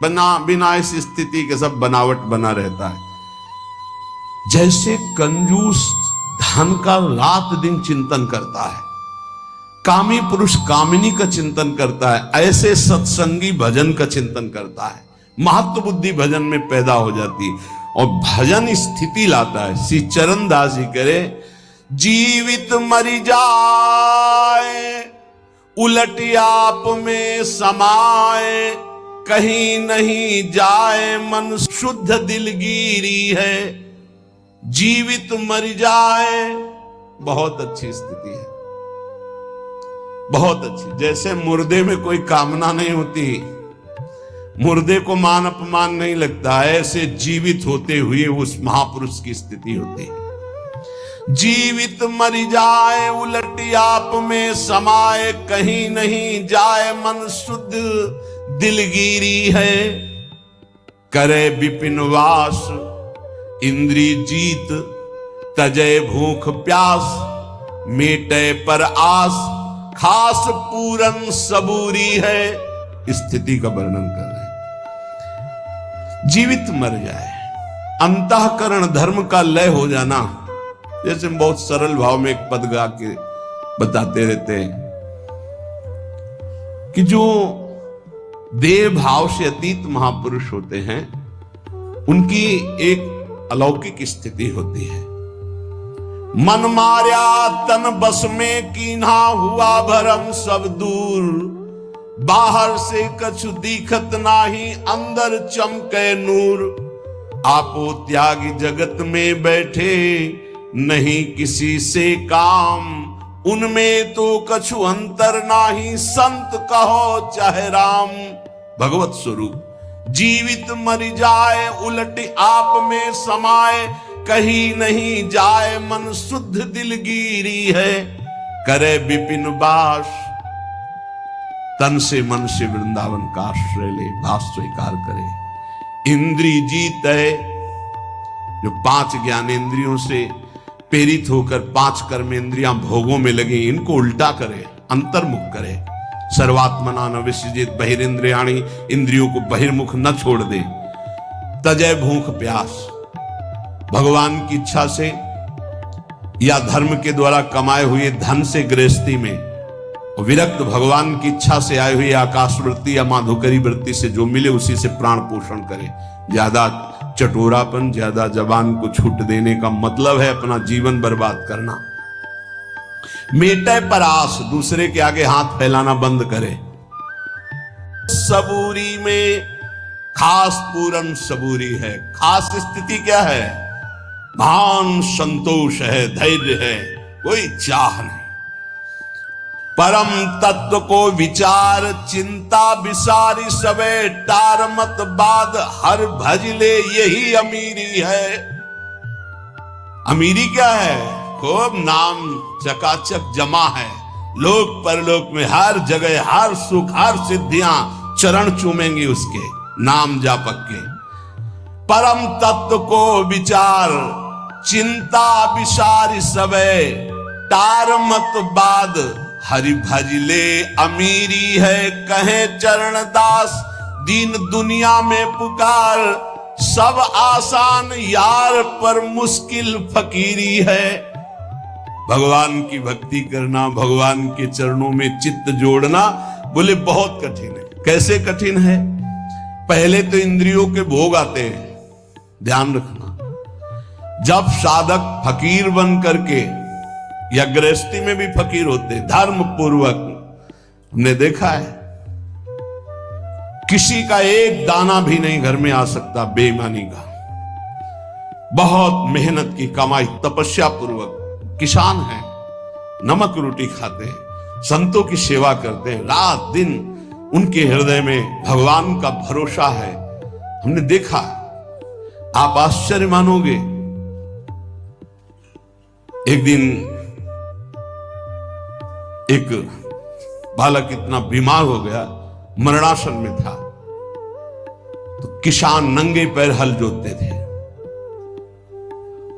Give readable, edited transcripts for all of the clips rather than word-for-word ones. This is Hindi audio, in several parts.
बिना इस स्थिति के सब बनावट बना रहता है। जैसे कंजूस धन का रात दिन चिंतन करता है, कामी पुरुष कामिनी का चिंतन करता है, ऐसे सत्संगी भजन का चिंतन करता है। महत्व बुद्धि भजन में पैदा हो जाती है और भजन स्थिति लाता है। श्री चरण दास जी करे, जीवित मरि जाए उलट आप में समाए, कहीं नहीं जाए मन शुद्ध दिलगिरी है। जीवित मर जाए, बहुत अच्छी स्थिति है, बहुत अच्छी। जैसे मुर्दे में कोई कामना नहीं होती, मुर्दे को मान अपमान नहीं लगता, ऐसे जीवित होते हुए उस महापुरुष की स्थिति होती है। जीवित मर जाए उलट आप में समाए, कहीं नहीं जाए मन शुद्ध दिलगिरी है। करे विपिन वास इंद्री जीत, तजय भूख प्यास, मेटे पर आस, खास पूरन सबूरी है। स्थिति का वर्णन कर रहे हैं। जीवित मर जाए, अंतःकरण धर्म का लय हो जाना। जैसे बहुत सरल भाव में एक पद गा के बताते रहते हैं कि जो देह भाव से अतीत महापुरुष होते हैं, उनकी एक अलौकिक स्थिति होती है। मन मार्या तन बस में कीन्हा, हुआ भरम सब दूर, बाहर से कछु दिखत नाही, अंदर चमके नूर। आपो त्यागी जगत में बैठे, नहीं किसी से काम, उनमें तो कछु अंतर नाही, संत कहो चाहे राम। भगवत स्वरूप जीवित मर जाए उलट आप में समाए, कहीं नहीं जाए मन शुद्ध दिलगिरी है। करे विपिन वास, तन से मन से वृंदावन का आश्रय ले, वास स्वीकार करे। इंद्री जीत है, जो 5 ज्ञानेंद्रियों से प्रेरित होकर 5 कर्मेंद्रियां भोगों में लगी, इनको उल्टा करे, अंतर्मुख करे। सर्वात्मना न विसृजित बहिरिंद्रियाणि, इंद्रियों को बहिर्मुख न छोड़ दे। तजय भूख प्यास, भगवान की इच्छा से या धर्म के द्वारा कमाए हुए धन से गृहस्थी में, और विरक्त भगवान की इच्छा से आए हुए आकाश वृत्ति या माधुकरी वृत्ति से जो मिले उसी से प्राण पोषण करे। ज्यादा चटोरापन, ज्यादा जबान को छूट देने का मतलब है अपना जीवन बर्बाद करना। मेटे पर आस, दूसरे के आगे हाथ फैलाना बंद करे। सबूरी में खास पूरन सबूरी है। खास स्थिति क्या है? भान संतोष है, धैर्य है, कोई चाह नहीं। परम तत्व को विचार चिंता विसारी सबे, टार मत बाद हर भजले, यही अमीरी है। अमीरी क्या है? खूब नाम चकाचक जमा है, लोक परलोक में हर जगह हर सुख हर सिद्धियां चरण चूमेंगी उसके, नाम जापक के। परम तत्व को विचार चिंता विसारी सबे, टार मत बाद हरि भजले अमीरी है। कहे चरण दास दीन दुनिया में पुकार, सब आसान यार पर मुश्किल फकीरी है। भगवान की भक्ति करना, भगवान के चरणों में चित्त जोड़ना, बोले बहुत कठिन है। कैसे कठिन है? पहले तो इंद्रियों के भोग आते हैं, ध्यान रखना। जब साधक फकीर बन करके, या गृहस्थी में भी फकीर होते धर्म पूर्वक, हमने देखा है किसी का एक दाना भी नहीं घर में आ सकता बेईमानी का। बहुत मेहनत की कमाई, तपस्या पूर्वक किसान हैं, नमक रोटी खाते हैं, संतों की सेवा करते हैं, रात दिन उनके हृदय में भगवान का भरोसा है। हमने देखा, आप आश्चर्य मानोगे। एक दिन एक बालक इतना बीमार हो गया, मरणासन में था, तो किसान नंगे पैर हल जोतते थे।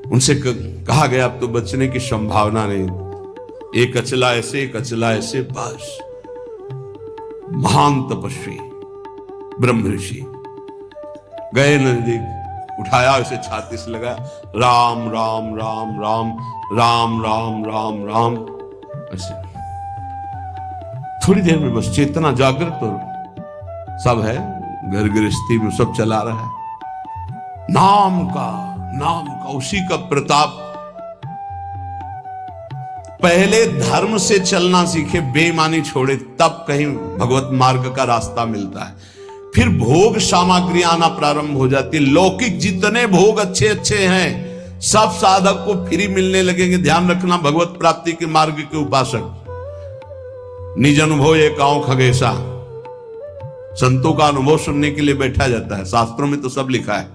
उनसे कहा गया अब तो बचने की संभावना नहीं, एक अचला ऐसे एक अचला ऐसे, बस। महान तपस्वी ब्रह्म ऋषि गए नजदीक, उठाया, उसे छाती से लगा, राम राम राम राम राम राम राम राम। ऐसे थोड़ी देर में बस चेतना जागृत और सब है, घर गृहस्थी में सब चला रहा है। नाम का उसी का प्रताप। पहले धर्म से चलना सीखे, बेईमानी छोड़े, तब कहीं भगवत मार्ग का रास्ता मिलता है। फिर भोग सामग्री आना प्रारंभ हो जाती है। लौकिक जितने भोग अच्छे अच्छे हैं सब साधक को फ्री मिलने लगेंगे। ध्यान रखना, भगवत प्राप्ति के मार्ग के उपासक निज अनुभव एक आंव खगेशा, संतों का अनुभव सुनने के लिए बैठा जाता है। शास्त्रों में तो सब लिखा है।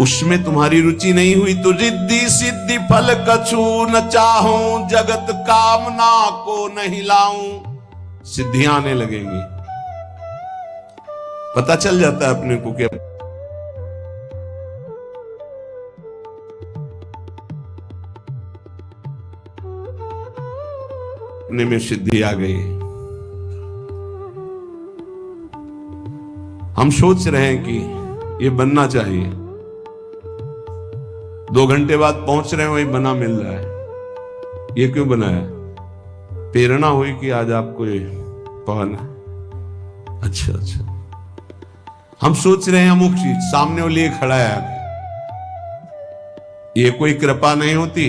उसमें तुम्हारी रुचि नहीं हुई तो रिद्धि सिद्धि फल कछु न चाहूं, जगत कामना को नहीं लाऊं। सिद्धियां आने लगेंगी। पता चल जाता है अपने को कि अपने में सिद्धि आ गई। हम सोच रहे हैं कि ये बनना चाहिए, 2 घंटे बाद पहुंच रहे हैं वही बना मिल रहा है। ये क्यों बना है? प्रेरणा हुई कि आज आपको ये पढ़ना। अच्छा, हम सोच रहे हैं अमुक चीज, सामने वो लिए खड़ा है आगे। ये कोई कृपा नहीं होती।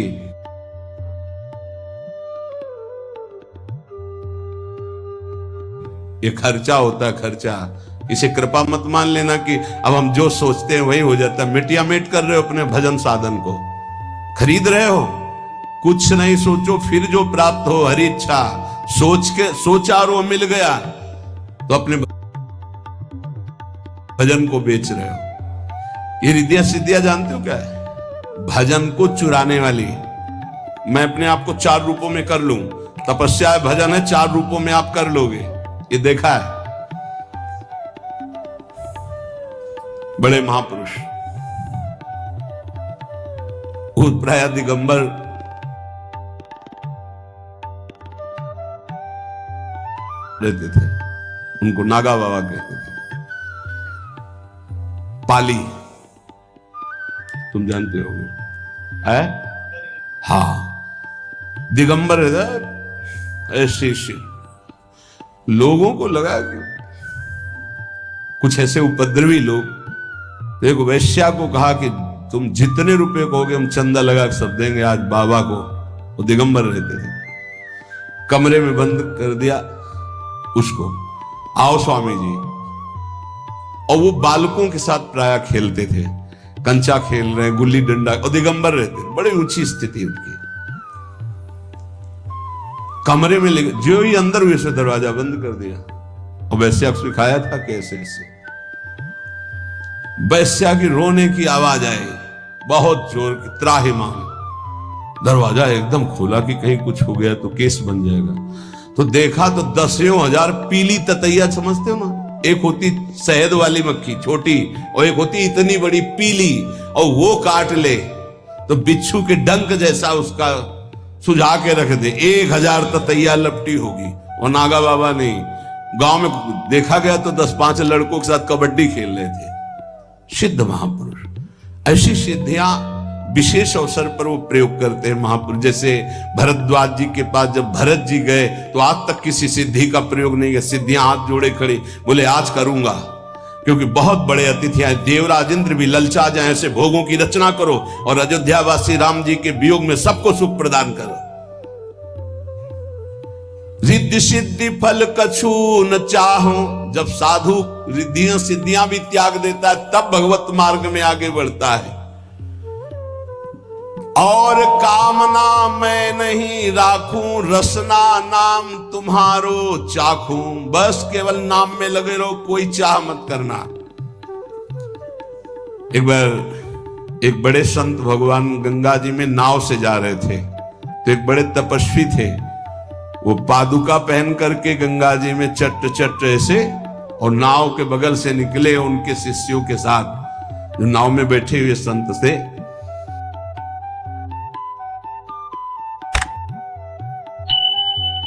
ये खर्चा होता है, खर्चा। इसे कृपा मत मान लेना कि अब हम जो सोचते हैं वही हो जाता है। मिटिया मेट कर रहे हो अपने भजन साधन को, खरीद रहे हो। कुछ नहीं सोचो, फिर जो प्राप्त हो हरि इच्छा। सोचा और वो मिल गया तो अपने भजन को बेच रहे हो। ये रिद्धियां सिद्धियां जानते हो क्या है? भजन को चुराने वाली। मैं अपने आप को 4 रूपों में कर लूं, तपस्या है, भजन है, 4 रूपों में आप कर लोगे। ये देखा है बड़े महापुरुष। प्राय दिगंबर रहते थे, उनको नागा बाबा कहते थे। पाली तुम जानते होगे, है? हाँ, दिगंबर ऐसे लोगों को लगा कि कुछ ऐसे उपद्रवी लोग। एक वैश्या को कहा कि तुम जितने रुपए कहोगे हम चंदा लगा के सब देंगे आज बाबा को। वो दिगंबर रहते थे। कमरे में बंद कर दिया उसको, आओ स्वामी जी। और वो बालकों के साथ प्राय खेलते थे, कंचा खेल रहे, गुल्ली डंडा, और दिगंबर रहते, बड़ी ऊंची स्थिति उनकी। कमरे में ले जो ही अंदर हुए से दरवाजा बंद कर दिया। और वैश्या को सिखाया था कैसे ऐसे। वैश्या की रोने की आवाज आई, बहुत जोर की, त्राहिमाम। दरवाजा एकदम खोला कि कहीं कुछ हो गया तो केस बन जाएगा। तो देखा तो 10,000 पीली ततैया, समझते हो ना, एक होती शहद वाली मक्खी छोटी, और एक होती इतनी बड़ी पीली, और वो काट ले तो बिच्छू के डंक जैसा उसका सुझा के रख दे, 1000 ततैया लपटी होगी। और नागा बाबा नहीं, गांव में देखा गया तो 10-5 लड़कों के साथ कबड्डी खेल रहे थे। सिद्ध महापुरुष ऐसी सिद्धियां विशेष अवसर पर वो प्रयोग करते हैं महापुरुष। जैसे भरद्वाज जी के पास जब भरत जी गए तो आज तक किसी सिद्धि का प्रयोग नहीं किया। सिद्धियां हाथ जोड़े खड़े, बोले आज करूंगा, क्योंकि बहुत बड़े अतिथि आए। देवराज इंद्र भी ललचा जाए, ऐसे भोगों की रचना करो और अयोध्यावासी राम जी के वियोग में सबको सुख प्रदान करो। रिद्धि सिद्धि फल कछु न चाहूं। जब साधु रिद्धियां सिद्धियां भी त्याग देता है तब भगवत मार्ग में आगे बढ़ता है। और कामना मैं नहीं राखूं, रसना नाम तुम्हारो चाखूं। बस केवल नाम में लगे रहो, कोई चाह मत करना। एक बार एक बड़े संत भगवान गंगा जी में नाव से जा रहे थे, तो एक बड़े तपस्वी थे, वो पादुका पहन करके गंगा जी में चट चट ऐसे, और नाव के बगल से निकले उनके शिष्यों के साथ, जो नाव में बैठे हुए संत थे।